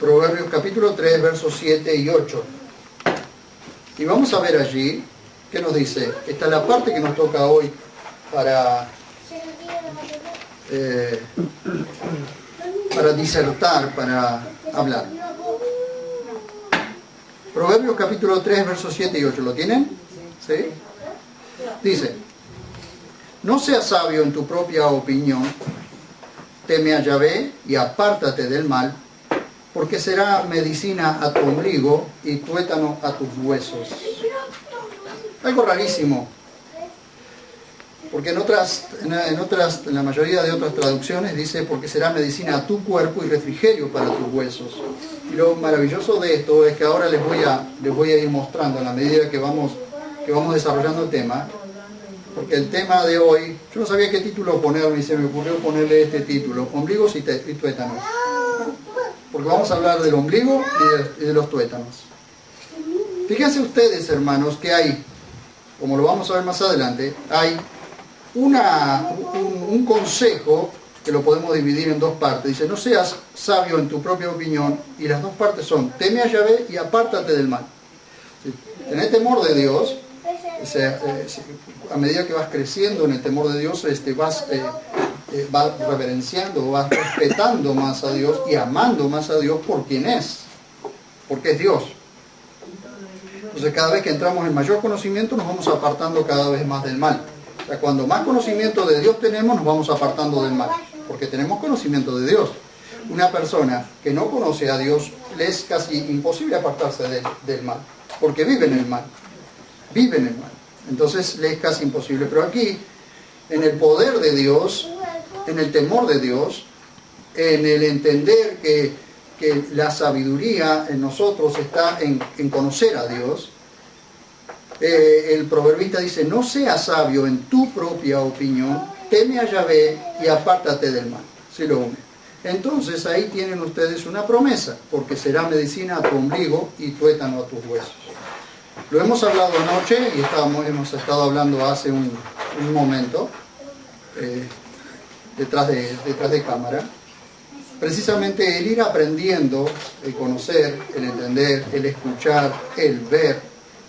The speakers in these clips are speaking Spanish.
Proverbios capítulo 3, versos 7 y 8. Y vamos a ver allí qué nos dice. Esta es la parte que nos toca hoy para disertar, para hablar. Proverbios capítulo 3, versos 7 y 8. ¿Lo tienen? ¿Sí? Dice: no seas sabio en tu propia opinión, teme a Yahvé y apártate del mal, porque será medicina a tu ombligo y tuétano a tus huesos. Algo rarísimo, porque en la mayoría de otras traducciones dice porque será medicina a tu cuerpo y refrigerio para tus huesos. Y lo maravilloso de esto es que ahora les voy a ir mostrando a la medida que vamos desarrollando el tema, porque el tema de hoy, yo no sabía qué título ponerme y se me ocurrió ponerle este título: ombligos y tuétanos. Porque vamos a hablar del ombligo y de los tuétanos. Fíjense ustedes, hermanos, que hay, como lo vamos a ver más adelante, hay un consejo que lo podemos dividir en dos partes. Dice: no seas sabio en tu propia opinión, y las dos partes son: teme a Yahvé y apártate del mal. Tenés temor de Dios. A medida que vas creciendo en el temor de Dios, vas reverenciando, vas respetando más a Dios y amando más a Dios por quien es, porque es Dios. Entonces, cada vez que entramos en mayor conocimiento, nos vamos apartando cada vez más del mal. O sea, cuando más conocimiento de Dios tenemos, nos vamos apartando del mal, porque tenemos conocimiento de Dios. Una persona que no conoce a Dios, le es casi imposible apartarse del mal, porque vive en el mal. Vive en el mal. Entonces le es casi imposible. Pero aquí, en el poder de Dios, en el temor de Dios, en el entender que la sabiduría en nosotros está en conocer a Dios, el proverbista dice: no seas sabio en tu propia opinión, teme a Yahvé y apártate del mal. Si lo une. Entonces ahí tienen ustedes una promesa, porque será medicina a tu ombligo y tuétano a tus huesos. Lo hemos hablado anoche y hemos estado hablando hace un momento, detrás de cámara. Precisamente el ir aprendiendo, el conocer, el entender, el escuchar, el ver,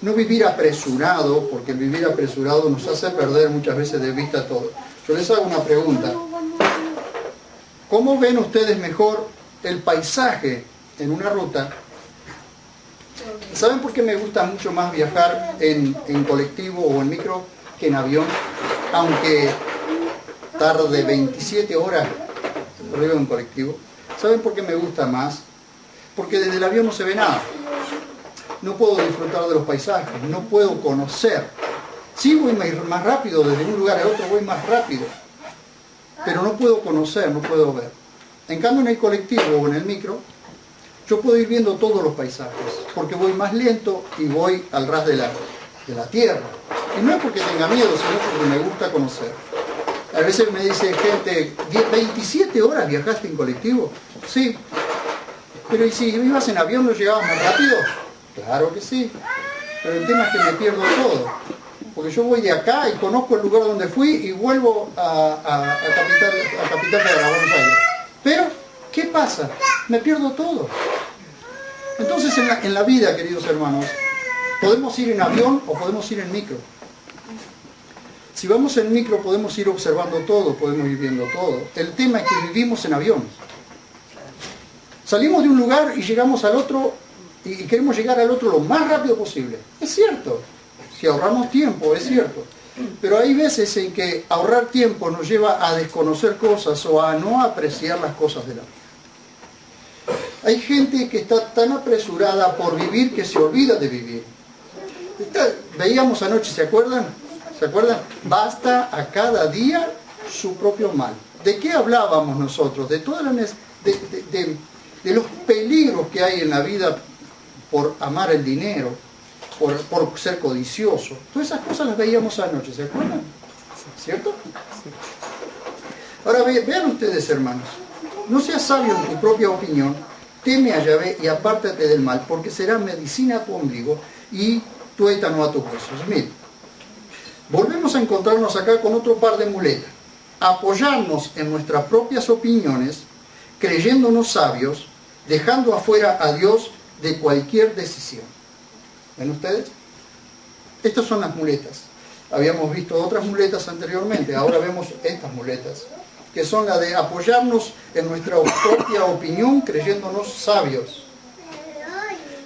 no vivir apresurado, porque el vivir apresurado nos hace perder muchas veces de vista todo. Yo les hago una pregunta: ¿cómo ven ustedes mejor el paisaje en una ruta? ¿Saben por qué me gusta mucho más viajar en colectivo o en micro que en avión? Aunque tarde 27 horas arriba en colectivo. ¿Saben por qué me gusta más? Porque desde el avión no se ve nada. No puedo disfrutar de los paisajes, no puedo conocer. Sí voy más rápido, desde un lugar a otro voy más rápido, pero no puedo conocer, no puedo ver. En cambio, en el colectivo o en el micro, yo puedo ir viendo todos los paisajes, porque voy más lento y voy al ras de la tierra. Y no es porque tenga miedo, sino porque me gusta conocer. A veces me dice gente: ¿27 horas viajaste en colectivo? Sí. Pero ¿y si ibas en avión no llegabas más rápido? Claro que sí. Pero el tema es que me pierdo todo. Porque yo voy de acá y conozco el lugar donde fui y vuelvo a Capital Federal, a Buenos Aires. Pero, ¿qué pasa? Me pierdo todo. Entonces, en la vida, queridos hermanos, podemos ir en avión o podemos ir en micro. Si vamos en micro, podemos ir observando todo, podemos ir viendo todo. El tema es que vivimos en avión. Salimos de un lugar y llegamos al otro y queremos llegar al otro lo más rápido posible. Es cierto. Si ahorramos tiempo, es cierto. Pero hay veces en que ahorrar tiempo nos lleva a desconocer cosas o a no apreciar las cosas de la vida. Hay gente que está tan apresurada por vivir que se olvida de vivir. Veíamos anoche, ¿se acuerdan? ¿Se acuerdan? Basta a cada día su propio mal. ¿De qué hablábamos nosotros? De todas de los peligros que hay en la vida por amar el dinero, por ser codicioso. Todas esas cosas las veíamos anoche, ¿se acuerdan? ¿Cierto? Ahora vean ustedes, hermanos. No seas sabio en tu propia opinión, teme a Yahvé y apártate del mal, porque será medicina a tu ombligo y tuétano a tus huesos. Miren, volvemos a encontrarnos acá con otro par de muletas. Apoyarnos en nuestras propias opiniones, creyéndonos sabios, dejando afuera a Dios de cualquier decisión. ¿Ven ustedes? Estas son las muletas. Habíamos visto otras muletas anteriormente, ahora vemos estas muletas, que son la de apoyarnos en nuestra propia opinión creyéndonos sabios.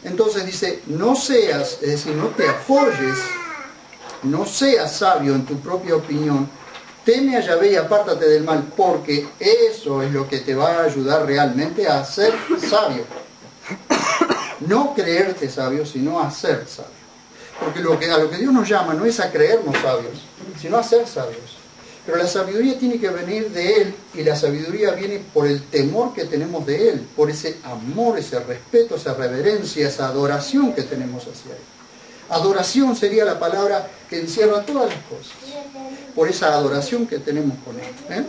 Entonces dice, no seas, es decir, no te apoyes, no seas sabio en tu propia opinión, teme a Yahvé y apártate del mal, porque eso es lo que te va a ayudar realmente a ser sabio. No creerte sabio, sino a ser sabio. Porque a lo que Dios nos llama no es a creernos sabios, sino a ser sabios. Pero la sabiduría tiene que venir de Él, y la sabiduría viene por el temor que tenemos de Él, por ese amor, ese respeto, esa reverencia, esa adoración que tenemos hacia Él. Adoración sería la palabra que encierra todas las cosas, por esa adoración que tenemos con Él.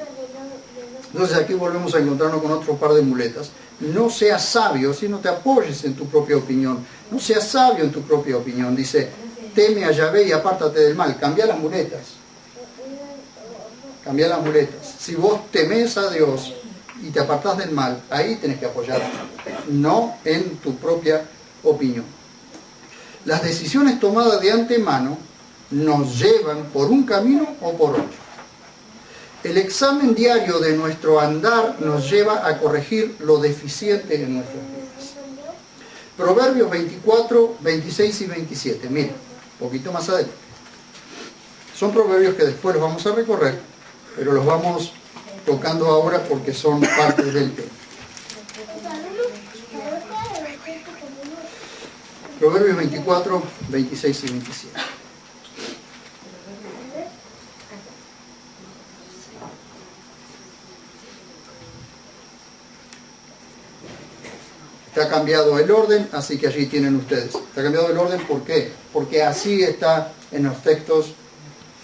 Entonces aquí volvemos a encontrarnos con otro par de muletas. No seas sabio, si no te apoyes en tu propia opinión. No seas sabio en tu propia opinión. Dice, teme a Yahvé y apártate del mal. Cambia las muletas. Cambia las muletas. Si vos temés a Dios y te apartás del mal, ahí tenés que apoyarte, no en tu propia opinión. Las decisiones tomadas de antemano nos llevan por un camino o por otro. El examen diario de nuestro andar nos lleva a corregir lo deficiente en nuestras vidas. Proverbios 24, 26 y 27. Miren, un poquito más adelante. Son proverbios que después los vamos a recorrer, pero los vamos tocando ahora porque son parte del tema. Proverbios 24, 26 y 27. Está cambiado el orden, así que allí tienen ustedes. Está cambiado el orden, ¿por qué? Porque así está en los textos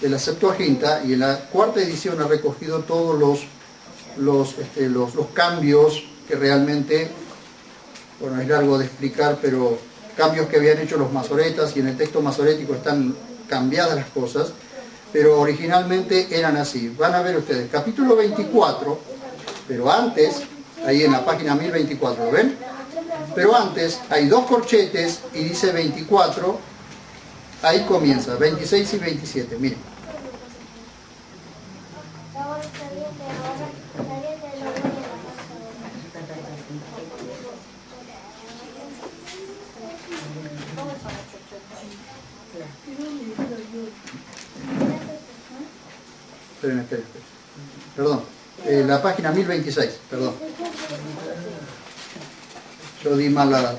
de la Septuaginta, y en la cuarta edición ha recogido todos los cambios que realmente, bueno, es largo de explicar, pero cambios que habían hecho los masoretas, y en el texto masorético están cambiadas las cosas, pero originalmente eran así. Van a ver ustedes, capítulo 24, pero antes, ahí en la página 1024, ¿lo ven? Pero antes hay dos corchetes y dice 24, ahí comienza, 26 y 27, miren. Esperen. Perdón, la página 1026, perdón. Yo di mal la...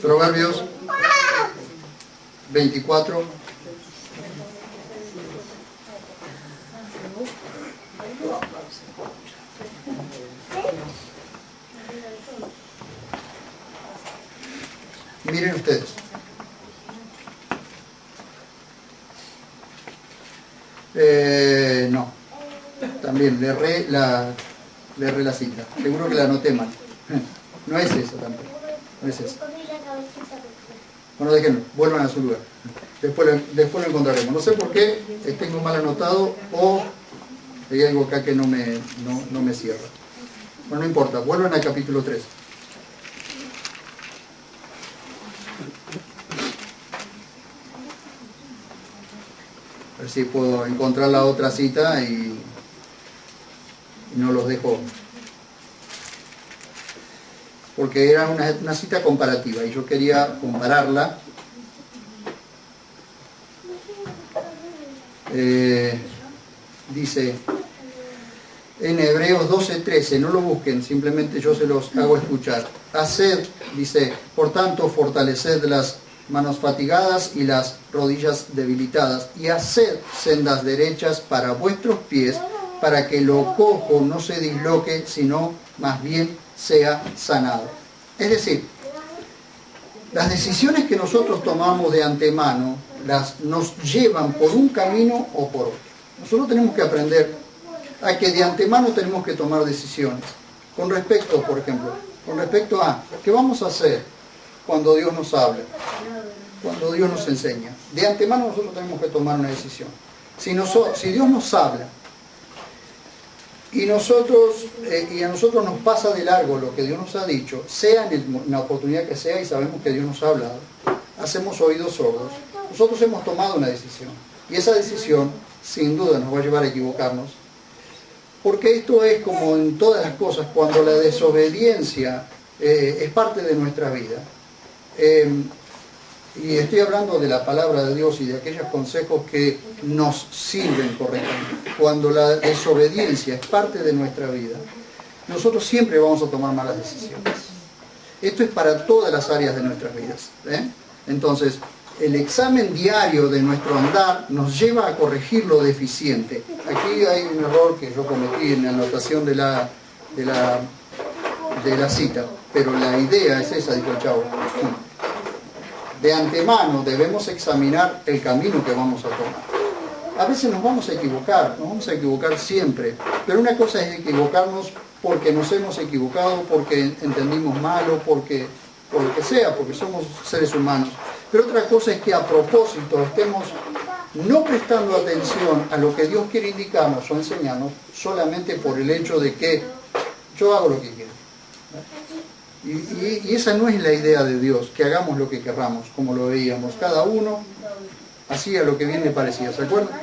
Proverbios 24. Miren ustedes. No. También le erré la cita. Seguro que la anoté mal. No es esa tampoco. No es esa. Bueno, déjenlo. Vuelvan a su lugar. Después lo encontraremos. No sé por qué tengo mal anotado o hay algo acá que no me cierra. Bueno, no importa. Vuelvan al capítulo 3. A ver si puedo encontrar la otra cita y no los dejo. Porque era una cita comparativa y yo quería compararla. Dice en Hebreos 12:13, no lo busquen, simplemente yo se los hago escuchar. Haced, dice, por tanto, fortaleced las manos fatigadas y las rodillas debilitadas, y haced sendas derechas para vuestros pies, para que lo cojo no se disloque, sino más bien sea sanado. Es decir, las decisiones que nosotros tomamos de antemano nos llevan por un camino o por otro. Nosotros tenemos que aprender a que de antemano tenemos que tomar decisiones con respecto, por ejemplo, con respecto a qué vamos a hacer cuando Dios nos habla. cuando Dios nos enseña. De antemano nosotros tenemos que tomar una decisión. Si Dios nos habla y a nosotros nos pasa de largo lo que Dios nos ha dicho, sea en la oportunidad que sea, y sabemos que Dios nos ha hablado, hacemos oídos sordos, nosotros hemos tomado una decisión. Y esa decisión, sin duda, nos va a llevar a equivocarnos. Porque esto es como en todas las cosas, cuando la desobediencia es parte de nuestra vida. Y estoy hablando de la palabra de Dios y de aquellos consejos que nos sirven correctamente. Cuando la desobediencia es parte de nuestra vida, nosotros siempre vamos a tomar malas decisiones. Esto es para todas las áreas de nuestras vidas. Entonces, el examen diario de nuestro andar nos lleva a corregir lo deficiente. Aquí hay un error que yo cometí en la anotación de la cita, pero la idea es esa, dijo el chavo. De antemano debemos examinar el camino que vamos a tomar. A veces nos vamos a equivocar siempre, pero una cosa es equivocarnos porque nos hemos equivocado, porque entendimos mal o por lo que sea, porque somos seres humanos. Pero otra cosa es que a propósito estemos no prestando atención a lo que Dios quiere indicarnos o enseñarnos solamente por el hecho de que yo hago lo que quiero. Y esa no es la idea de Dios, que hagamos lo que querramos, como lo veíamos. Cada uno hacía lo que bien le parecía, ¿se acuerdan?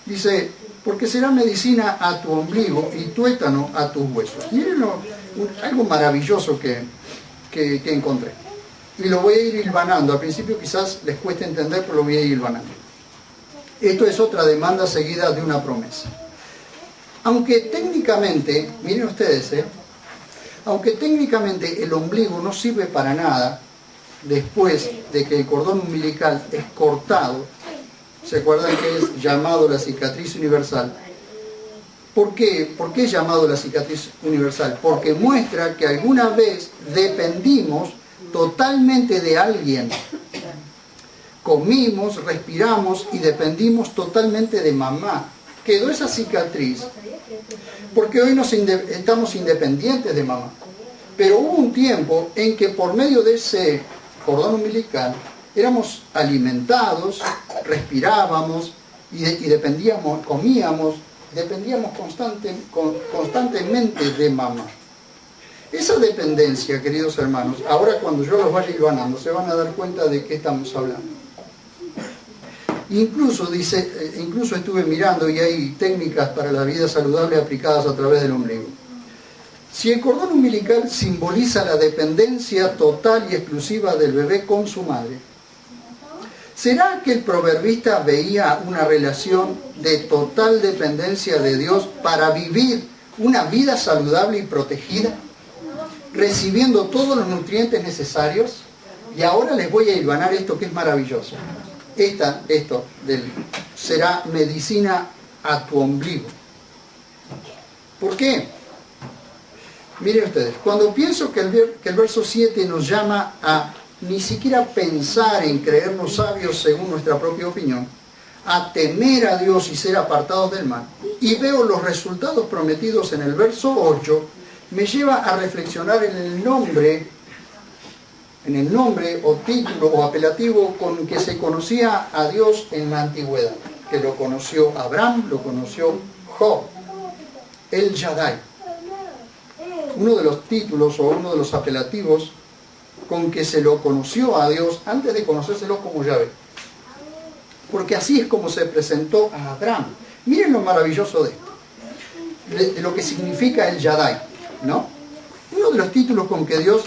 Dice, porque será medicina a tu ombligo y tuétano a tus huesos. Miren algo maravilloso que encontré. Y lo voy a ir hilvanando. Al principio quizás les cueste entender, pero lo voy a ir hilvanando. Esto es otra demanda seguida de una promesa. Aunque técnicamente, miren ustedes, aunque técnicamente el ombligo no sirve para nada, después de que el cordón umbilical es cortado, ¿se acuerdan que es llamado la cicatriz universal? ¿Por qué? ¿Por qué es llamado la cicatriz universal? Porque muestra que alguna vez dependimos totalmente de alguien. Comimos, respiramos y dependimos totalmente de mamá. Quedó esa cicatriz porque hoy estamos independientes de mamá. Pero hubo un tiempo en que por medio de ese cordón umbilical éramos alimentados, respirábamos y dependíamos, comíamos, dependíamos constantemente de mamá. Esa dependencia, queridos hermanos, ahora cuando yo los vaya hilvanando, se van a dar cuenta de qué estamos hablando. Incluso estuve mirando y hay técnicas para la vida saludable aplicadas a través del ombligo. Si el cordón umbilical simboliza la dependencia total y exclusiva del bebé con su madre, ¿será que el proverbista veía una relación de total dependencia de Dios para vivir una vida saludable y protegida, recibiendo todos los nutrientes necesarios? Y ahora les voy a hilvanar esto que es maravilloso. Será medicina a tu ombligo. ¿Por qué? Miren ustedes, cuando pienso que el verso 7 nos llama a ni siquiera pensar en creernos sabios según nuestra propia opinión, a temer a Dios y ser apartados del mal, y veo los resultados prometidos en el verso 8, me lleva a reflexionar en el nombre o título o apelativo con que se conocía a Dios en la antigüedad, que lo conoció Abraham, lo conoció Job, El Shaddai. Uno de los títulos o uno de los apelativos con que se lo conoció a Dios antes de conocérselo como Yahvé. Porque así es como se presentó a Abraham. Miren lo maravilloso de esto, de lo que significa El Shaddai, ¿no? Uno de los títulos con que Dios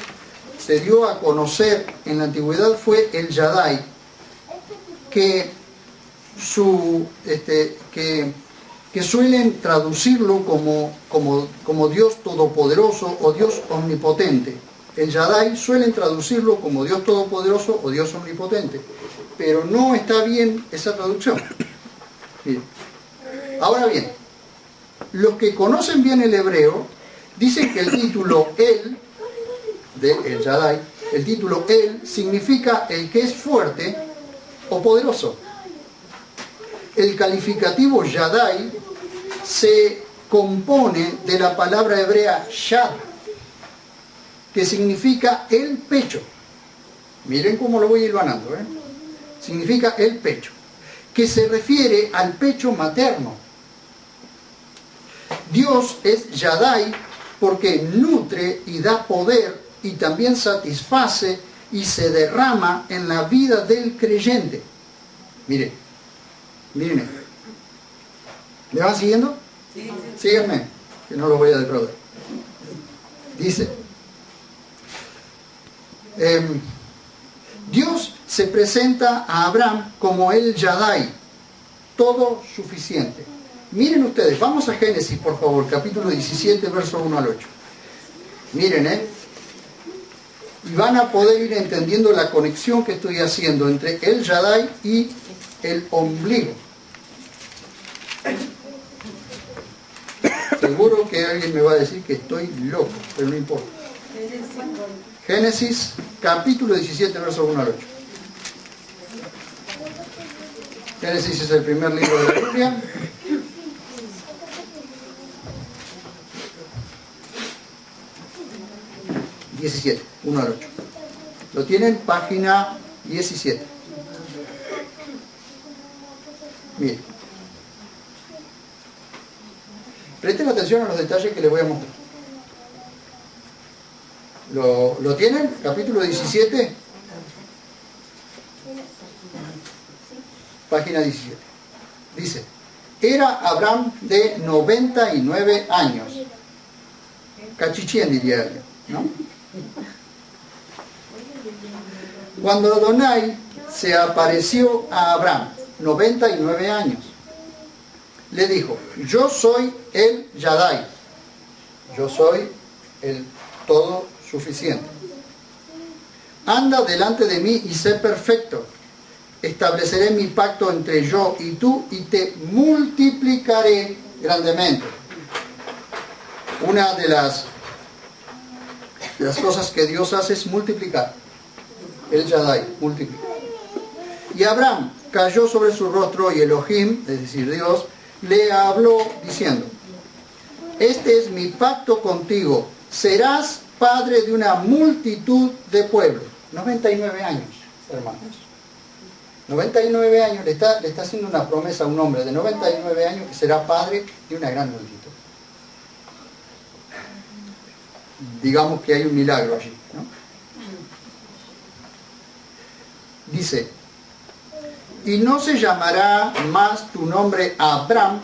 se dio a conocer en la antigüedad fue El Shaddai, que suelen traducirlo como Dios Todopoderoso o Dios Omnipotente. El Shaddai suelen traducirlo como Dios Todopoderoso o Dios Omnipotente, pero no está bien esa traducción. Bien. Ahora bien, los que conocen bien el hebreo dicen que el título El, de El Shaddai, el título El significa el que es fuerte o poderoso. El calificativo Shaddai se compone de la palabra hebrea Shad, que significa el pecho. Miren cómo lo voy hilvanando, ¿eh? Significa el pecho, que se refiere al pecho materno. Dios es Yadai porque nutre y da poder y también satisface y se derrama en la vida del creyente. Miren esto. ¿Me van siguiendo? Sí. Síganme, que no lo voy a defraudar. Dice, Dios se presenta a Abraham como el Yadai, todo suficiente. Miren ustedes, vamos a Génesis, por favor, capítulo 17, verso 1 al 8. Miren, y van a poder ir entendiendo la conexión que estoy haciendo entre el Yadai y el ombligo. Seguro que alguien me va a decir que estoy loco, pero no importa. Génesis, capítulo 17, verso 1 al 8. Génesis es el primer libro de la Biblia. ...17, 1 al 8. Lo tienen, página 17. Miren. Presten atención a los detalles que les voy a mostrar. ¿Lo tienen? Capítulo 17. Página 17. Dice, era Abraham de 99 años. Cachichén diría alguien, ¿no? Cuando Adonai se apareció a Abraham, 99 años, le dijo, yo soy el Yadai, yo soy el todo suficiente. Anda delante de mí y sé perfecto. Estableceré mi pacto entre yo y tú y te multiplicaré grandemente. Una de las cosas que Dios hace es multiplicar. El Yadai multiplica. Y Abraham cayó sobre su rostro y Elohim, es decir, Dios, le habló diciendo, este es mi pacto contigo, serás padre de una multitud de pueblos. 99 años, hermanos. 99 años, le está haciendo una promesa a un hombre de 99 años que será padre de una gran multitud. Digamos que hay un milagro allí, ¿no? Dice, y no se llamará más tu nombre Abraham,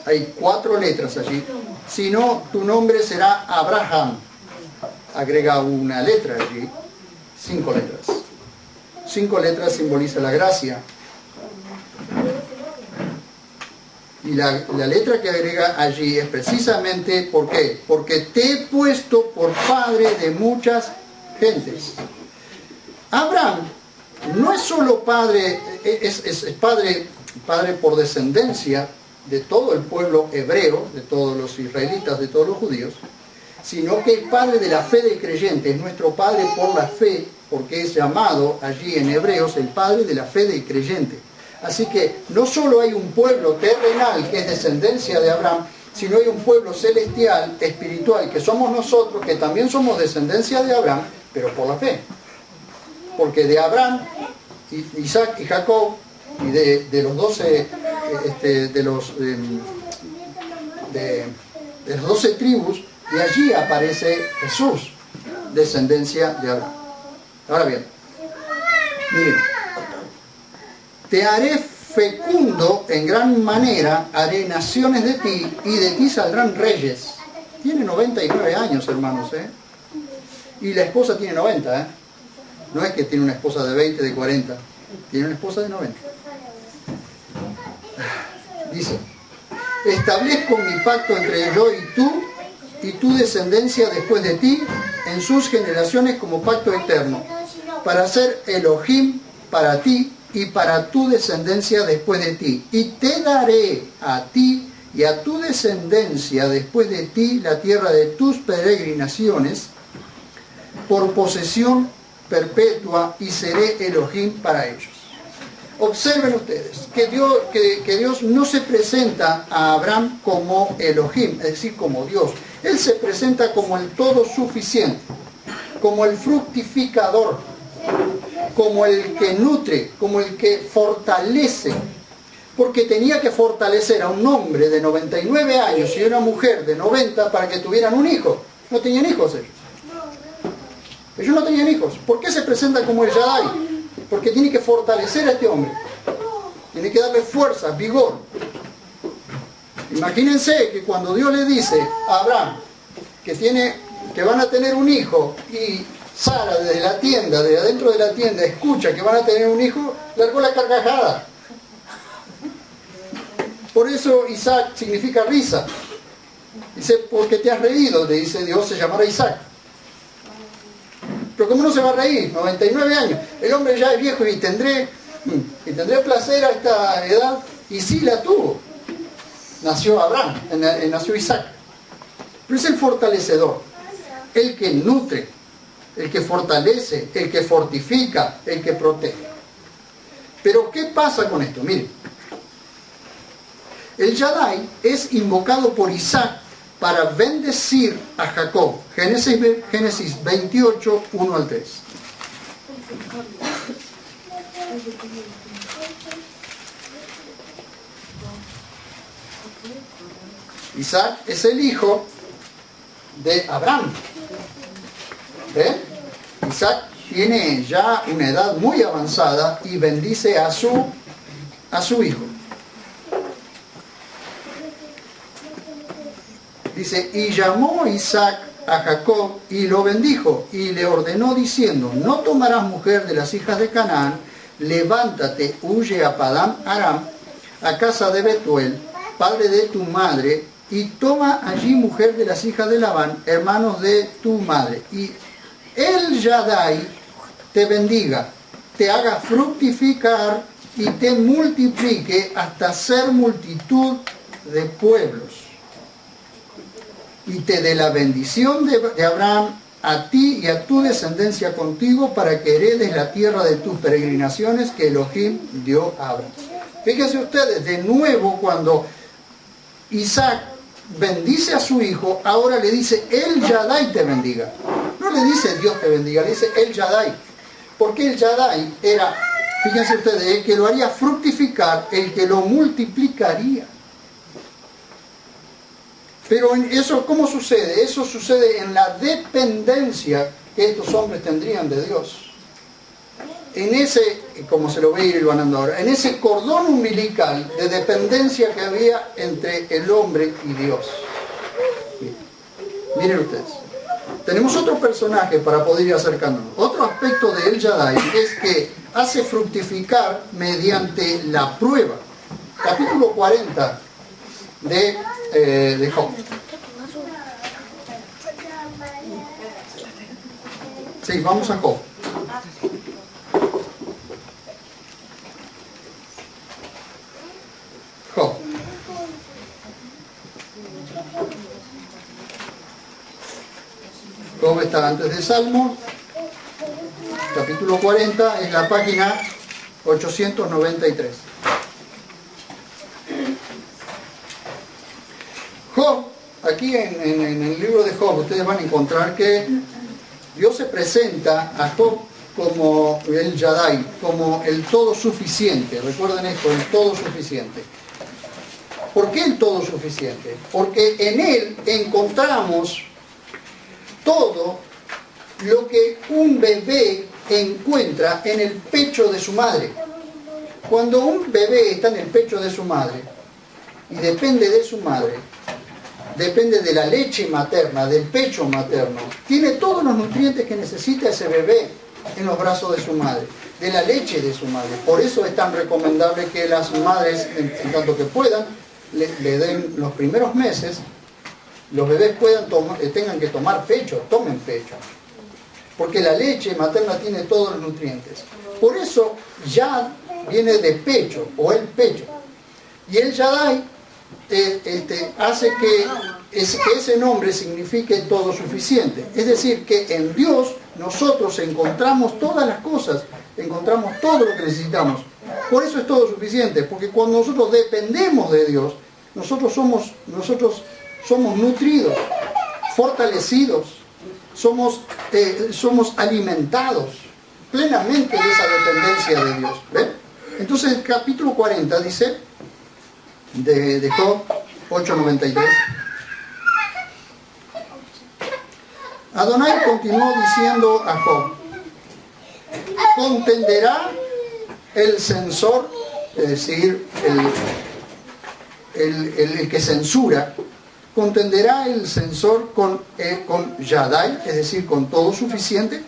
hay 4 letras allí, sino tu nombre será Abraham. Agrega una letra allí, 5 letras. 5 letras simboliza la gracia. Y la letra que agrega allí es precisamente, ¿por qué? Porque te he puesto por padre de muchas gentes. Abraham no es solo padre, es padre por descendencia de todo el pueblo hebreo, de todos los israelitas, de todos los judíos, sino que es padre de la fe del creyente, es nuestro padre por la fe, porque es llamado allí en Hebreos el padre de la fe del creyente. Así que no solo hay un pueblo terrenal que es descendencia de Abraham, sino hay un pueblo celestial, espiritual, que somos nosotros, que también somos descendencia de Abraham, pero por la fe. Porque de Abraham, Isaac y Jacob, y de los 12, de las 12 tribus, de allí aparece Jesús, descendencia de Abraham. Ahora bien, miren, te haré fecundo en gran manera, haré naciones de ti, y de ti saldrán reyes. Tiene 99 años, hermanos, y la esposa tiene 90, No es que tiene una esposa de 20, de 40, tiene una esposa de 90. Dice, establezco mi pacto entre yo y tu descendencia después de ti, en sus generaciones como pacto eterno, para ser Elohim para ti y para tu descendencia después de ti. Y te daré a ti y a tu descendencia después de ti la tierra de tus peregrinaciones por posesión perpetua y seré Elohim para ellos. Observen ustedes que Dios no se presenta a Abraham como Elohim, es decir, como Dios. Él se presenta como el todo suficiente. como el fructificador, como el que nutre, como el que fortalece. Porque tenía que fortalecer a un hombre de 99 años y una mujer de 90 para que tuvieran un hijo. No tenían hijos ellos. Ellos no tenían hijos. ¿Por qué se presenta como el Shaddai? Porque tiene que fortalecer a este hombre. Tiene que darle fuerza, vigor. Imagínense que cuando Dios le dice a Abraham que van a tener un hijo y Sara desde la tienda, desde adentro de la tienda, escucha que van a tener un hijo, largó la carcajada. Por eso Isaac significa risa. Dice, porque te has reído, le dice Dios, se llamará Isaac. Pero ¿cómo no se va a reír? 99 años. El hombre ya es viejo y tendré placer a esta edad. Y sí la tuvo. Nació Abraham, nació Isaac. Pero es el fortalecedor, el que nutre, el que fortalece, el que fortifica, el que protege. Pero ¿qué pasa con esto? Miren, el Shaddai es invocado por Isaac para bendecir a Jacob. Génesis 28, 1 al 3. Isaac es el hijo de Abraham. ¿Ven? Isaac tiene ya una edad muy avanzada y bendice a su hijo. Dice, y llamó Isaac a Jacob y lo bendijo y le ordenó diciendo, no tomarás mujer de las hijas de Canaán, levántate, huye a Padán Aram, a casa de Betuel, padre de tu madre, y toma allí mujer de las hijas de Labán, hermanos de tu madre. Y el Shaddai te bendiga, te haga fructificar y te multiplique hasta ser multitud de pueblos. Y te dé la bendición de Abraham a ti y a tu descendencia contigo para que heredes la tierra de tus peregrinaciones que Elohim dio a Abraham. Fíjense ustedes, de nuevo cuando Isaac bendice a su hijo, ahora le dice el Shaddai te bendiga. No le dice Dios te bendiga, le dice el Shaddai. Porque el Shaddai era, fíjense ustedes, el que lo haría fructificar, el que lo multiplicaría. Pero eso, ¿cómo sucede? Eso sucede en la dependencia que estos hombres tendrían de Dios. En ese, como se lo ve ir ganando ahora, en ese cordón umbilical de dependencia que había entre el hombre y Dios. Miren ustedes. Tenemos otro personaje para poder ir acercándonos. Otro aspecto de El Shaddai es que hace fructificar mediante la prueba. Capítulo 40 de Job. Sí, vamos a Job. Job. Job está antes de Salmo. Capítulo 40 es la página 893. Job, aquí en el libro de Job, ustedes van a encontrar que Dios se presenta a Job como el Shaddai, como el todo suficiente. Recuerden esto, el todo suficiente. ¿Por qué el todo suficiente? Porque en él encontramos todo lo que un bebé encuentra en el pecho de su madre. Cuando un bebé está en el pecho de su madre y depende de su madre, depende de la leche materna, del pecho materno, tiene todos los nutrientes que necesita ese bebé en los brazos de su madre, de la leche de su madre. Por eso es tan recomendable que las madres, en tanto que puedan, le den los primeros meses, los bebés tengan que tomar pecho, tomen pecho. Porque la leche materna tiene todos los nutrientes. Por eso Yad viene de pecho, o el pecho. Y el Shaddai hace que ese nombre signifique todo suficiente. Es decir, que en Dios nosotros encontramos todas las cosas, encontramos todo lo que necesitamos. Por eso es todo suficiente, porque cuando nosotros dependemos de Dios, nosotros somos nutridos, fortalecidos, somos alimentados plenamente de esa dependencia de Dios. ¿Ven? Entonces el capítulo 40 dice, de Job 8:93, Adonai continuó diciendo a Job, contenderá el censor, es decir, el que censura, contenderá el censor con Yadai, es decir, con todo suficiente.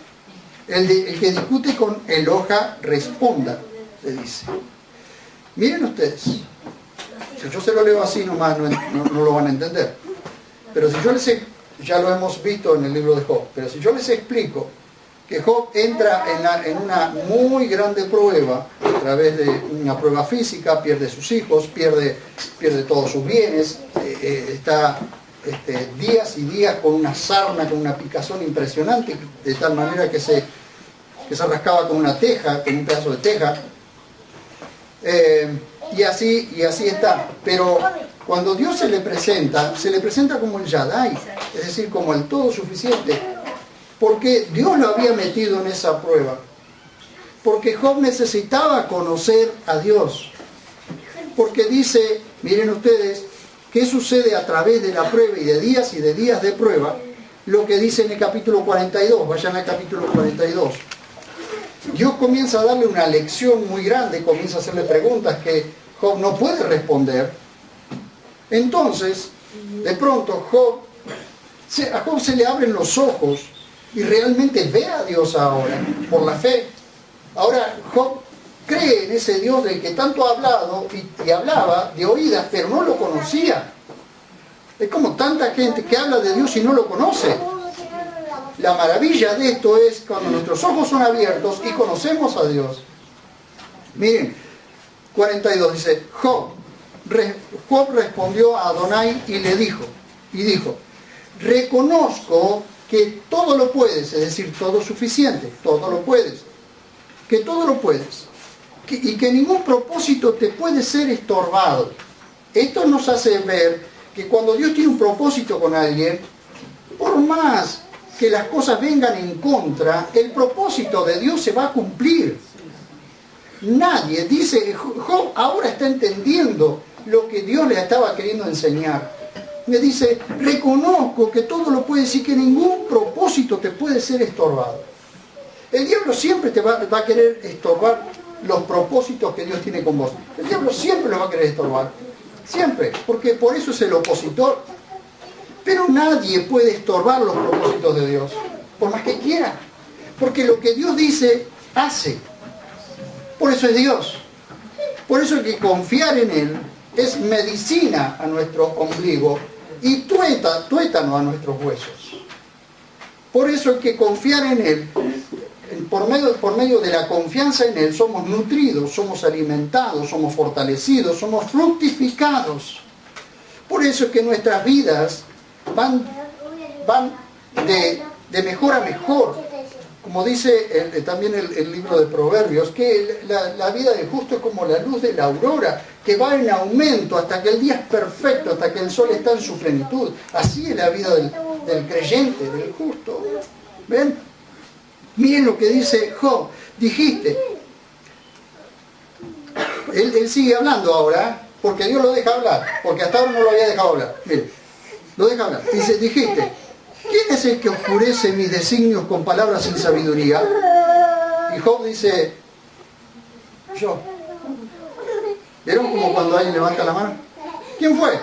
El que discute con Eloja responda, le dice. Miren ustedes, si yo se lo leo así nomás no lo van a entender, pero si yo les, ya lo hemos visto en el libro de Job, pero si yo les explico que Job entra en una muy grande prueba, a través de una prueba física, pierde sus hijos, pierde todos sus bienes, está días y días con una sarna, con una picazón impresionante, de tal manera que se rascaba con una teja, con un pedazo de teja, y así está. Pero cuando Dios se le presenta como el Yadai, es decir, como el todo suficiente, porque Dios lo había metido en esa prueba, porque Job necesitaba conocer a Dios, porque dice, miren ustedes, ¿qué sucede a través de la prueba y de días de prueba? Lo que dice en el capítulo 42, vayan al capítulo 42. Dios comienza a darle una lección muy grande, comienza a hacerle preguntas que Job no puede responder. Entonces, de pronto, a Job se le abren los ojos y realmente ve a Dios ahora, por la fe. Ahora, Job cree en ese Dios del que tanto ha hablado y hablaba de oídas, pero no lo conocía. Es como tanta gente que habla de Dios y no lo conoce. La maravilla de esto es cuando nuestros ojos son abiertos y conocemos a Dios. Miren, 42 dice, Job respondió a Adonai y dijo, reconozco que todo lo puedes, es decir, todo suficiente, todo lo puedes, que todo lo puedes, y que ningún propósito te puede ser estorbado. Esto nos hace ver que cuando Dios tiene un propósito con alguien, por más que las cosas vengan en contra, el propósito de Dios se va a cumplir. Nadie, dice Job, ahora está entendiendo lo que Dios le estaba queriendo enseñar. Me dice, reconozco que todo lo puedes y que ningún propósito te puede ser estorbado. El diablo siempre te va a querer estorbar los propósitos que Dios tiene con vos. El diablo siempre lo va a querer estorbar. Siempre, porque por eso es el opositor. Pero nadie puede estorbar los propósitos de Dios, por más que quiera. Porque lo que Dios dice, hace. Por eso es Dios. Por eso hay que confiar en Él es medicina a nuestro ombligo y tuétano a nuestros huesos. Por eso hay que confiar en Él. Por medio de la confianza en Él somos nutridos, somos alimentados, somos fortalecidos, somos fructificados. Por eso es que nuestras vidas van de mejor a mejor. Como dice también el libro de Proverbios, que la vida del justo es como la luz de la aurora, que va en aumento hasta que el día es perfecto, hasta que el sol está en su plenitud. Así es la vida del creyente, del justo. ¿Ven? Miren lo que dice Job. Dijiste, él sigue hablando ahora, porque Dios lo deja hablar, porque hasta ahora no lo había dejado hablar. Miren, lo deja hablar. Dice, dijiste, ¿quién es el que oscurece mis designios con palabras sin sabiduría? Y Job dice, yo. ¿Vieron como cuando alguien levanta la mano? ¿Quién fue?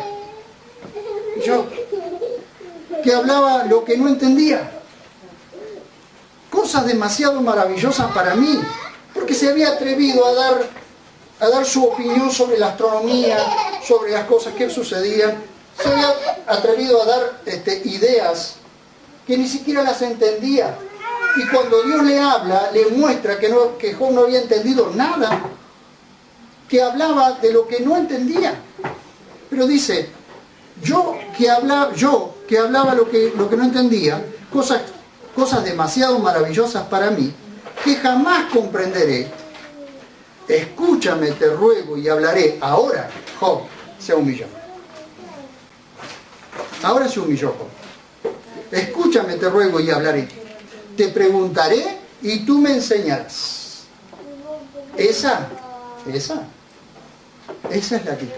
Yo. Que hablaba lo que no entendía. Cosas demasiado maravillosas para mí, porque se había atrevido a dar su opinión sobre la astronomía, sobre las cosas que sucedían. Se había atrevido a dar ideas que ni siquiera las entendía. Y cuando Dios le habla, le muestra que Job no había entendido nada, que hablaba de lo que no entendía. Pero dice, yo que hablaba lo que no entendía, cosas demasiado maravillosas para mí, que jamás comprenderé. Escúchame, te ruego, y hablaré. Ahora Job se humilló. Ahora se humilló Job. Escúchame, te ruego, y hablaré. Te preguntaré y tú me enseñarás. Esa es la actitud.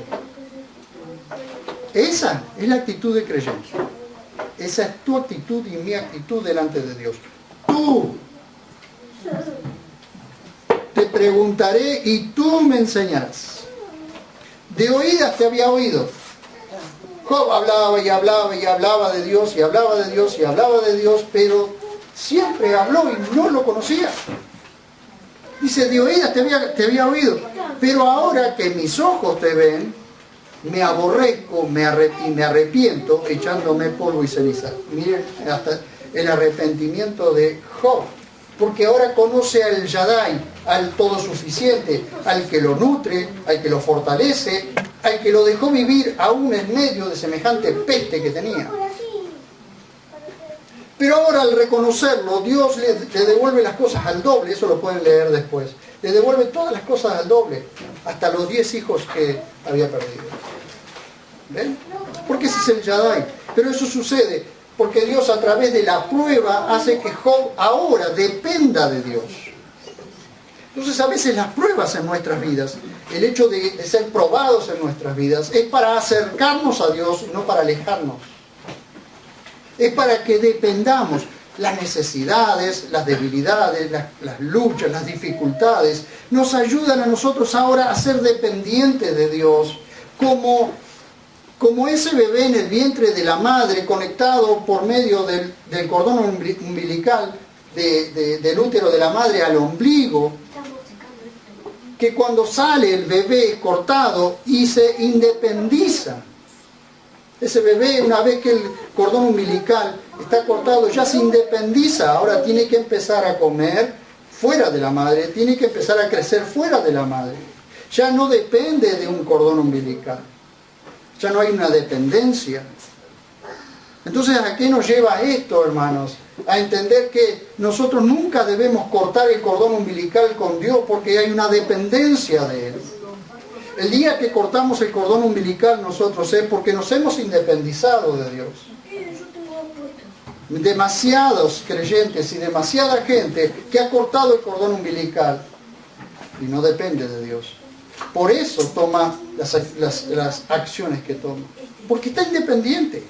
Esa es la actitud de creyente. Esa es tu actitud y mi actitud delante de Dios. Tú. Te preguntaré y tú me enseñarás. De oídas te había oído. Job hablaba y hablaba y hablaba de Dios y hablaba de Dios y hablaba de Dios, pero siempre habló y no lo conocía. Dice, de oídas te había oído, pero ahora que mis ojos te ven, me aborrezco y me arrepiento echándome polvo y ceniza. Miren hasta el arrepentimiento de Job, porque ahora conoce al Shaddai, al todo suficiente, al que lo nutre, al que lo fortalece, al que lo dejó vivir aún en medio de semejante peste que tenía. Pero ahora al reconocerlo, Dios le devuelve las cosas al doble, eso lo pueden leer después. Le devuelve todas las cosas al doble, hasta los 10 hijos que había perdido. ¿Ven? Porque ese es el Shaddai. Pero eso sucede porque Dios a través de la prueba hace que Job ahora dependa de Dios. Entonces a veces las pruebas en nuestras vidas, el hecho de ser probados en nuestras vidas, es para acercarnos a Dios y no para alejarnos. Es para que dependamos. Las necesidades, las debilidades, las luchas, las dificultades, nos ayudan a nosotros ahora a ser dependientes de Dios, como ese bebé en el vientre de la madre, conectado por medio del cordón umbilical, del útero de la madre al ombligo, que cuando sale el bebé cortado y se independiza. Ese bebé, una vez que el cordón umbilical está cortado, ya se independiza. Ahora tiene que empezar a comer fuera de la madre, tiene que empezar a crecer fuera de la madre. Ya no depende de un cordón umbilical. Ya no hay una dependencia. Entonces, ¿a qué nos lleva esto, hermanos? A entender que nosotros nunca debemos cortar el cordón umbilical con Dios porque hay una dependencia de Él. El día que cortamos el cordón umbilical nosotros es porque nos hemos independizado de Dios. Demasiados creyentes y demasiada gente que ha cortado el cordón umbilical y no depende de Dios. Por eso toma las acciones que toma. Porque está independiente.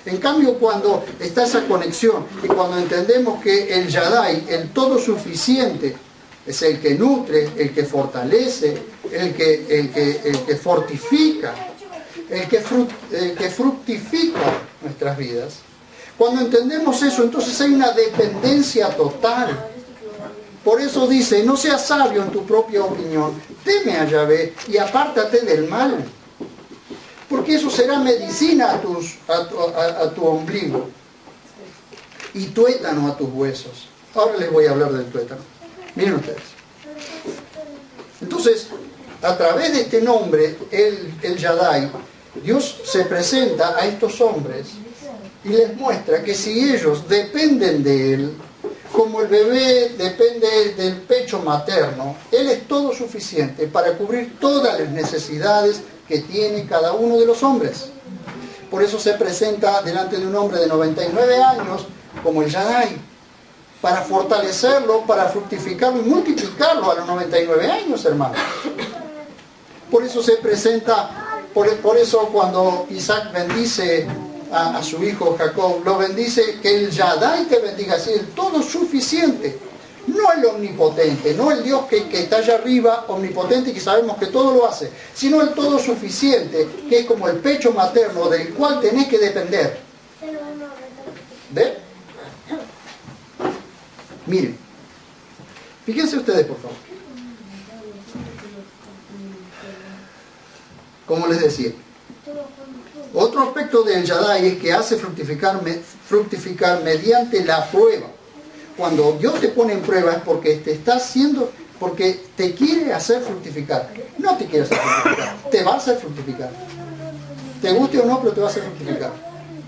En cambio, cuando está esa conexión y cuando entendemos que el Shaddai, el todo suficiente, es el que nutre, el que fortalece, el que fortifica, el que fructifica nuestras vidas. Cuando entendemos eso, entonces hay una dependencia total. Por eso dice, no seas sabio en tu propia opinión, teme a Yahvé y apártate del mal. Porque eso será medicina a tu ombligo y tuétano a tus huesos. Ahora les voy a hablar del tuétano. Miren ustedes. Entonces, a través de este nombre, el Shaddai, Dios se presenta a estos hombres y les muestra que si ellos dependen de Él, como el bebé depende del pecho materno, Él es todo suficiente para cubrir todas las necesidades que tiene cada uno de los hombres. Por eso se presenta delante de un hombre de 99 años como el Shaddai, para fortalecerlo, para fructificarlo y multiplicarlo a los 99 años, hermanos. Por eso se presenta, por eso cuando Isaac bendice a su hijo Jacob, lo bendice, que el Shaddai te bendiga, así el todo suficiente. No el omnipotente, no el Dios que está allá arriba, omnipotente y que sabemos que todo lo hace, sino el todo suficiente, que es como el pecho materno del cual tenés que depender. ¿Ven? Miren, fíjense ustedes por favor. Como les decía, otro aspecto del Shaddai es que hace fructificar mediante la prueba. Cuando Dios te pone en prueba es porque te está haciendo, porque te quiere hacer fructificar. No te quiere hacer fructificar, te va a hacer fructificar. Te guste o no, pero te va a hacer fructificar.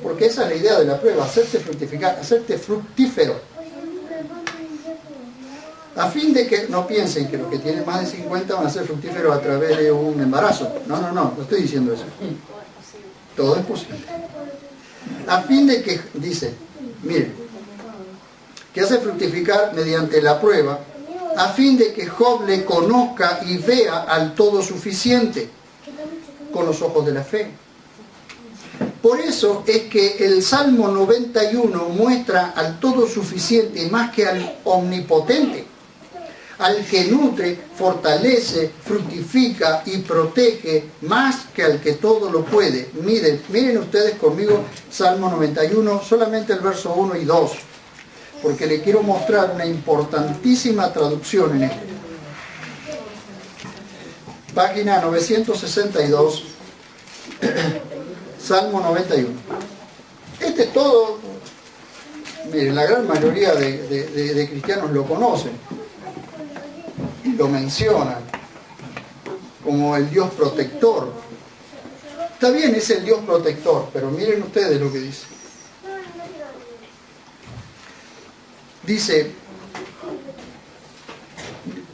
Porque esa es la idea de la prueba, hacerte fructificar, hacerte fructífero. A fin de que no piensen que los que tienen más de 50 van a ser fructíferos a través de un embarazo. No estoy diciendo eso. Todo es posible. A fin de que, dice, Miren, que hace fructificar mediante la prueba, a fin de que Job le conozca y vea al todo suficiente con los ojos de la fe. Por eso es que el Salmo 91 muestra al todo suficiente más que al omnipotente, al que nutre, fortalece, fructifica y protege más que al que todo lo puede. Miren ustedes conmigo Salmo 91, solamente el verso 1 y 2, porque le quiero mostrar una importantísima traducción en esto. Página 962, Salmo 91. Este es todo, miren, la gran mayoría de cristianos lo conocen y lo mencionan como el Dios protector. Está bien, es el Dios protector, pero miren ustedes lo que dice. Dice,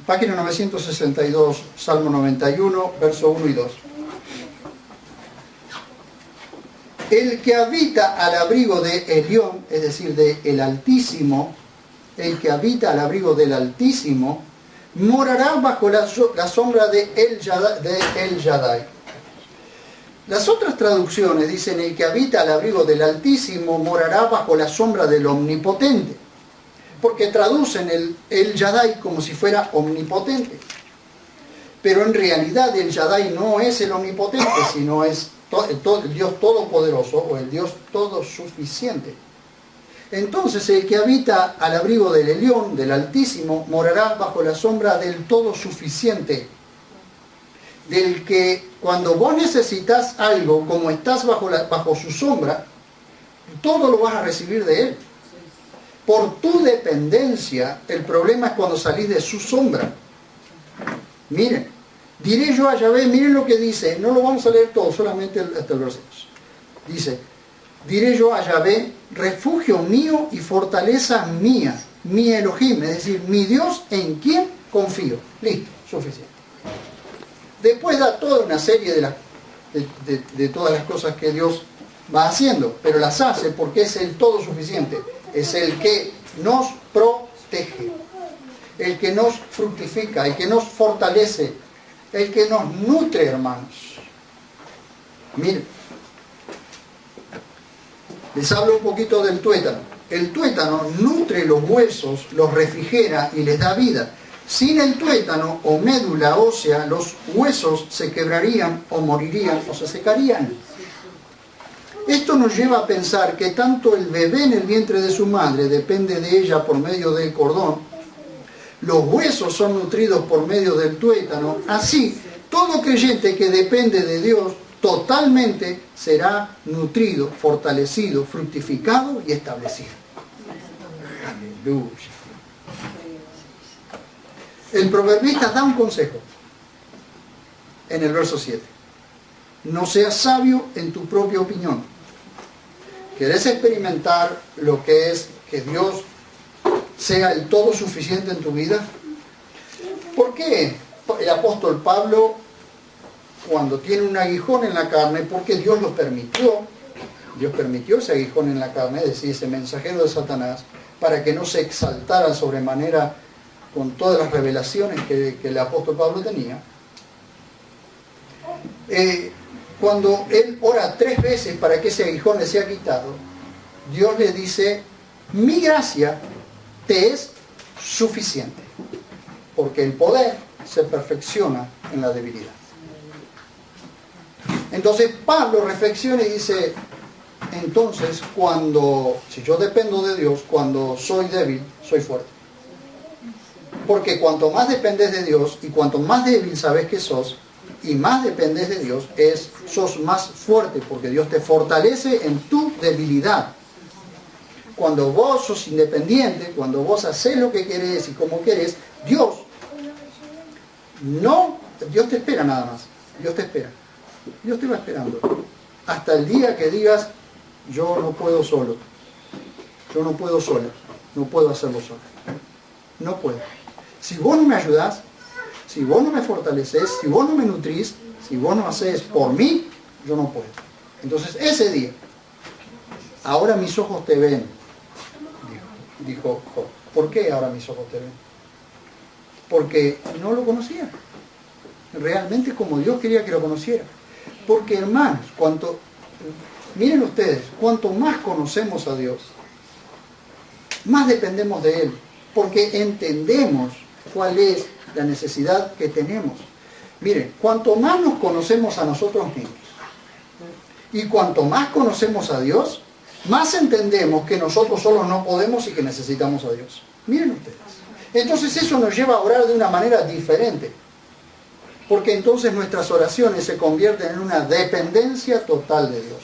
página 962, Salmo 91, verso 1 y 2. El que habita al abrigo de Elión, es decir, de el Altísimo, el que habita al abrigo del Altísimo, morará bajo la sombra de El Shaddai. Las otras traducciones dicen, el que habita al abrigo del Altísimo morará bajo la sombra del Omnipotente, porque traducen el Shaddai como si fuera omnipotente. Pero en realidad el Shaddai no es el omnipotente, sino es el Dios todopoderoso o el Dios todosuficiente. Entonces el que habita al abrigo del Elión, del Altísimo, morará bajo la sombra del todosuficiente, del que cuando vos necesitas algo, como estás bajo su sombra, todo lo vas a recibir de él. Por tu dependencia, el problema es cuando salís de su sombra. Miren, diré yo a Yahvé, miren lo que dice, no lo vamos a leer todo, solamente hasta el verso 2. Dice, diré yo a Yahvé, refugio mío y fortaleza mía, mi Elohim, es decir, mi Dios en quien confío. Listo, suficiente. Después da toda una serie de todas las cosas que Dios va haciendo, pero las hace porque es el todo suficiente. Es el que nos protege, el que nos fructifica, el que nos fortalece, el que nos nutre, hermanos. Miren, les hablo un poquito del tuétano. El tuétano nutre los huesos, los refrigera y les da vida. Sin el tuétano o médula ósea, los huesos se quebrarían o morirían o se secarían. Esto nos lleva a pensar que tanto el bebé en el vientre de su madre depende de ella por medio del cordón, los huesos son nutridos por medio del tuétano, así todo creyente que depende de Dios totalmente será nutrido, fortalecido, fructificado y establecido. Aleluya. El proverbista da un consejo en el verso 7. No seas sabio en tu propia opinión. ¿Querés experimentar lo que es que Dios sea el todo suficiente en tu vida? ¿Por qué el apóstol Pablo, cuando tiene un aguijón en la carne, porque Dios lo permitió? Dios permitió ese aguijón en la carne, es decir, ese mensajero de Satanás, para que no se exaltara sobremanera con todas las revelaciones que el apóstol Pablo tenía. Cuando él ora 3 veces para que ese aguijón le sea quitado, Dios le dice, mi gracia te es suficiente, porque el poder se perfecciona en la debilidad. Entonces Pablo reflexiona y dice, entonces si yo dependo de Dios, cuando soy débil, soy fuerte. Porque cuanto más dependes de Dios y cuanto más débil sabes que sos, y más dependes de Dios, sos más fuerte, porque Dios te fortalece en tu debilidad. Cuando vos sos independiente, cuando vos haces lo que querés y como querés, Dios te espera nada más. Dios te espera. Dios te va esperando. Hasta el día que digas, yo no puedo solo. Yo no puedo sola. No puedo hacerlo sola. No puedo. Si vos no me ayudás, si vos no me fortaleces, si vos no me nutrís, si vos no haces por mí, yo no puedo. Entonces ese día, ahora mis ojos te ven, dijo Job. ¿Por qué ahora mis ojos te ven? Porque no lo conocía. Realmente como Dios quería que lo conociera. Porque hermanos, miren ustedes, cuanto más conocemos a Dios, más dependemos de Él. Porque entendemos cuál es la necesidad que tenemos. Miren, cuanto más nos conocemos a nosotros mismos y cuanto más conocemos a Dios, más entendemos que nosotros solos no podemos y que necesitamos a Dios. Miren ustedes. Entonces eso nos lleva a orar de una manera diferente. Porque entonces nuestras oraciones se convierten en una dependencia total de Dios.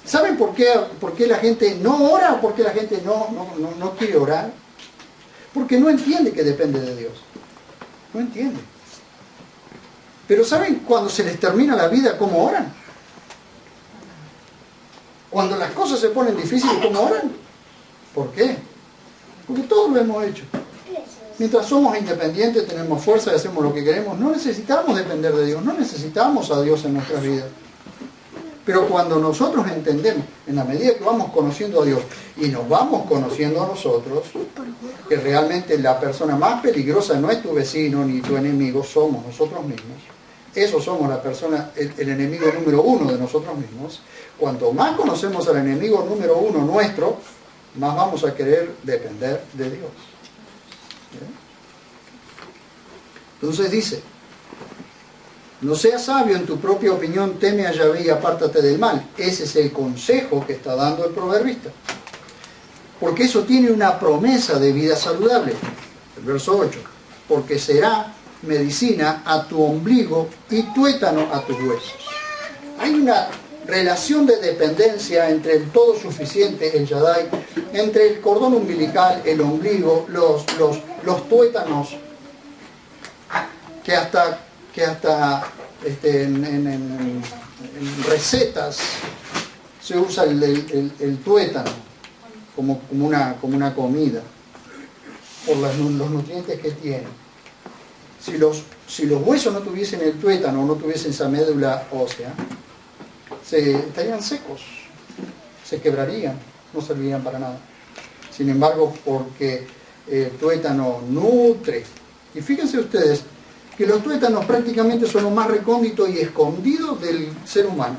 ¿Saben por qué la gente no ora o por qué la gente no quiere orar? Porque no entiende que depende de Dios. No entiende. Pero ¿saben cuando se les termina la vida cómo oran? Cuando las cosas se ponen difíciles, ¿cómo oran? ¿Por qué? Porque todos lo hemos hecho. Mientras somos independientes, tenemos fuerza y hacemos lo que queremos, no necesitamos depender de Dios, no necesitamos a Dios en nuestras vidas. Pero cuando nosotros entendemos, en la medida que vamos conociendo a Dios y nos vamos conociendo a nosotros, que realmente la persona más peligrosa no es tu vecino ni tu enemigo, somos nosotros mismos. Eso somos la persona, el enemigo número uno de nosotros mismos. Cuanto más conocemos al enemigo número uno nuestro, más vamos a querer depender de Dios. Entonces dice, no seas sabio en tu propia opinión, teme a Yahvé y apártate del mal. Ese es el consejo que está dando el proverbista. Porque eso tiene una promesa de vida saludable. El verso 8. Porque será medicina a tu ombligo y tuétano a tus huesos. Hay una relación de dependencia entre el todo suficiente, el Shaddai, entre el cordón umbilical, el ombligo, los tuétanos, que hasta en recetas se usa el tuétano como una comida por los nutrientes que tiene. Si los huesos no tuviesen el tuétano, no tuviesen esa médula ósea, estarían secos, se quebrarían, no servirían para nada. Sin embargo, porque el tuétano nutre, y fíjense ustedes que los tuétanos prácticamente son lo más recóndito y escondido del ser humano.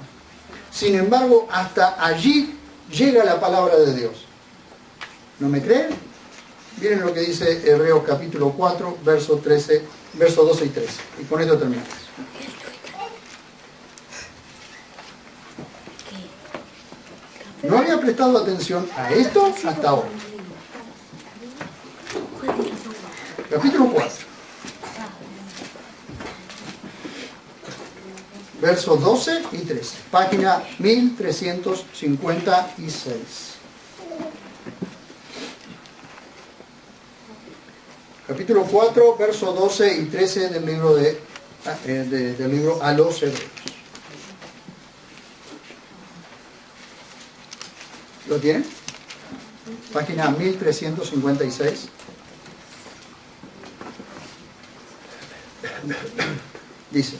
Sin embargo, hasta allí llega la palabra de Dios. ¿No me creen? Miren lo que dice Hebreos capítulo 4, verso 12 y 13. Y con esto terminamos. No había prestado atención a esto hasta ahora. Capítulo 4. Versos 12 y 13. Página 1356. Capítulo 4, versos 12 y 13 del libro del libro a los Hebreos. ¿Lo tienen? Página 1356. Dice: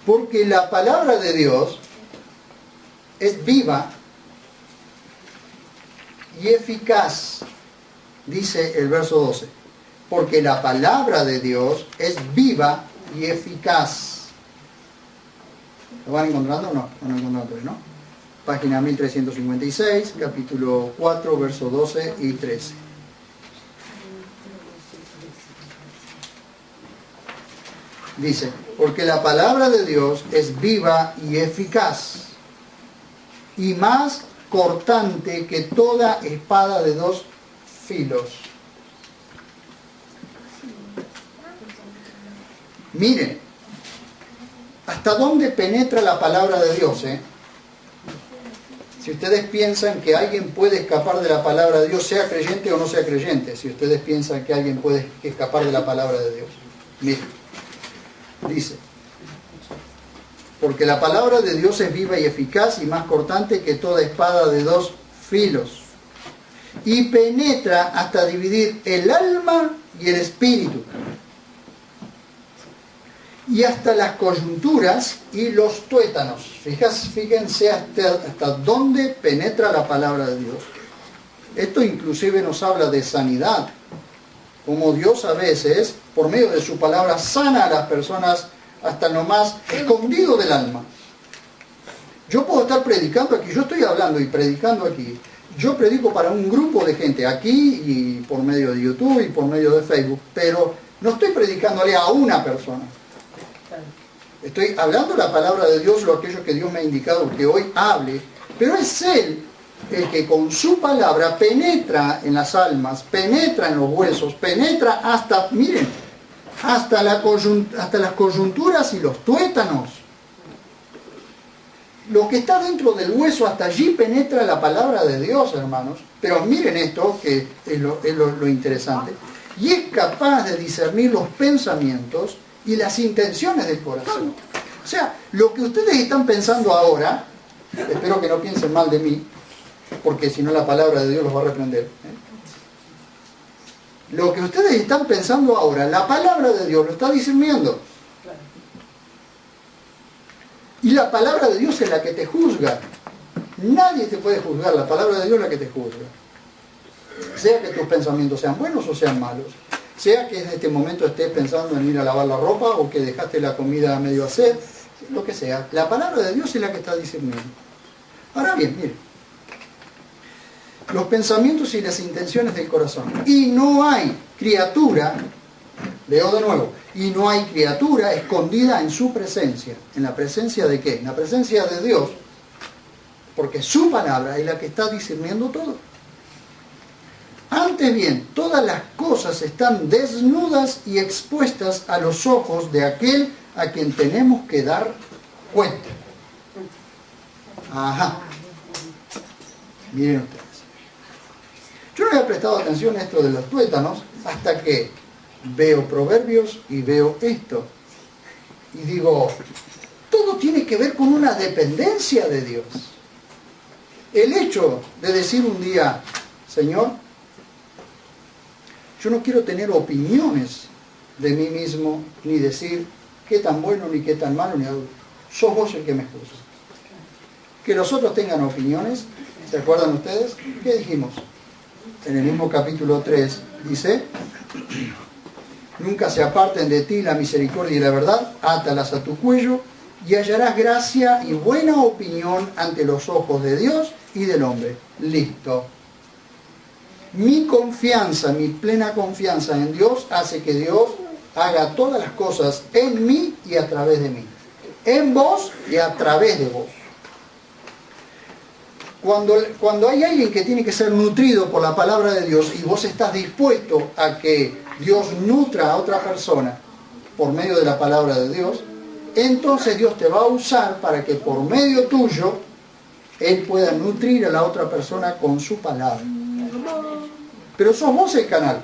porque la palabra de Dios es viva y eficaz, dice el verso 12. Porque la palabra de Dios es viva y eficaz. ¿Lo van encontrando o no? Van encontrando, ¿no? Página 1356, capítulo 4, versos 12 y 13. Dice, porque la palabra de Dios es viva y eficaz, y más cortante que toda espada de dos filos. Miren, ¿hasta dónde penetra la palabra de Dios? Si ustedes piensan que alguien puede escapar de la palabra de Dios, sea creyente o no sea creyente, si ustedes piensan que alguien puede escapar de la palabra de Dios, miren, dice, porque la palabra de Dios es viva y eficaz y más cortante que toda espada de dos filos, y penetra hasta dividir el alma y el espíritu, y hasta las coyunturas y los tuétanos. Fíjense hasta dónde penetra la palabra de Dios. Esto inclusive nos habla de sanidad, como Dios a veces, por medio de su palabra, sana a las personas hasta lo más escondido del alma. Yo puedo estar predicando aquí, yo estoy hablando y predicando aquí. Yo predico para un grupo de gente aquí y por medio de YouTube y por medio de Facebook, pero no estoy predicándole a una persona. Estoy hablando la palabra de Dios, lo aquello que Dios me ha indicado que hoy hable, pero es Él el que con su palabra penetra en las almas, penetra en los huesos, penetra hasta, miren, hasta las coyunturas y los tuétanos. Lo que está dentro del hueso, hasta allí penetra la palabra de Dios, hermanos. Pero miren esto, que es lo interesante. Y es capaz de discernir los pensamientos y las intenciones del corazón. O sea, lo que ustedes están pensando ahora, espero que no piensen mal de mí, porque si no la palabra de Dios los va a reprender. Lo que ustedes están pensando ahora, la palabra de Dios lo está discerniendo. Y la palabra de Dios es la que te juzga. Nadie te puede juzgar, la palabra de Dios es la que te juzga. Sea que tus pensamientos sean buenos o sean malos. Sea que en este momento estés pensando en ir a lavar la ropa o que dejaste la comida a medio hacer, lo que sea. La palabra de Dios es la que está discerniendo. Ahora bien, miren. Los pensamientos y las intenciones del corazón. Y no hay criatura, leo de nuevo, y no hay criatura escondida en su presencia. ¿En la presencia de qué? En la presencia de Dios, porque su palabra es la que está discerniendo todo. Antes bien, todas las cosas están desnudas y expuestas a los ojos de aquel a quien tenemos que dar cuenta. Ajá. Miren ustedes. Yo no había prestado atención a esto de los tuétanos hasta que veo Proverbios y veo esto. Y digo, todo tiene que ver con una dependencia de Dios. El hecho de decir un día, Señor, yo no quiero tener opiniones de mí mismo, ni decir qué tan bueno, ni qué tan malo, ni algo. Sos vos el que me juzga. Que los otros tengan opiniones, ¿se acuerdan ustedes? ¿Qué dijimos? En el mismo capítulo 3 dice, nunca se aparten de ti la misericordia y la verdad, átalas a tu cuello y hallarás gracia y buena opinión ante los ojos de Dios y del hombre. Listo. Mi confianza, mi plena confianza en Dios hace que Dios haga todas las cosas en mí y a través de mí. En vos y a través de vos. Cuando hay alguien que tiene que ser nutrido por la palabra de Dios y vos estás dispuesto a que Dios nutra a otra persona por medio de la palabra de Dios, entonces Dios te va a usar para que por medio tuyo Él pueda nutrir a la otra persona con su palabra. Pero sos vos el canal.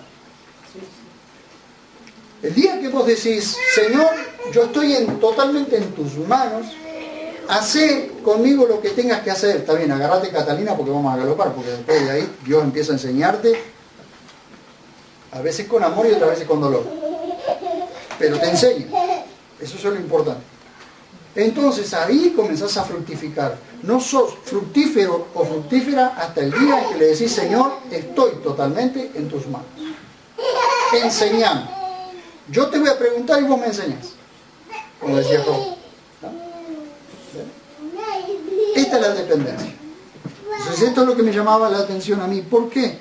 El día que vos decís, Señor, yo estoy totalmente en tus manos, hacé conmigo lo que tengas que hacer. Está bien, agarrate Catalina porque vamos a galopar, porque después de ahí Dios empieza a enseñarte, a veces con amor y otras veces con dolor. Pero te enseña. Eso es lo importante. Entonces ahí comenzás a fructificar. No sos fructífero o fructífera hasta el día en que le decís, Señor, estoy totalmente en tus manos. Enseñame. Yo te voy a preguntar y vos me enseñás. Como decía Job. ¿No? Esta es la dependencia. Entonces esto es lo que me llamaba la atención a mí. ¿Por qué?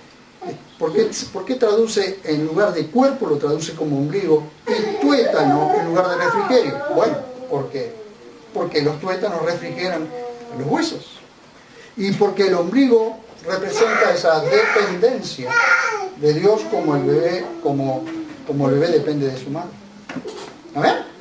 ¿Por qué traduce en lugar de cuerpo, lo traduce como ombligo, y tuétano en lugar de refrigerio? Bueno, ¿por qué? Porque los tuétanos refrigeran los huesos. Y porque el ombligo representa esa dependencia de Dios como el bebé, como el bebé depende de su madre. ¿A ver?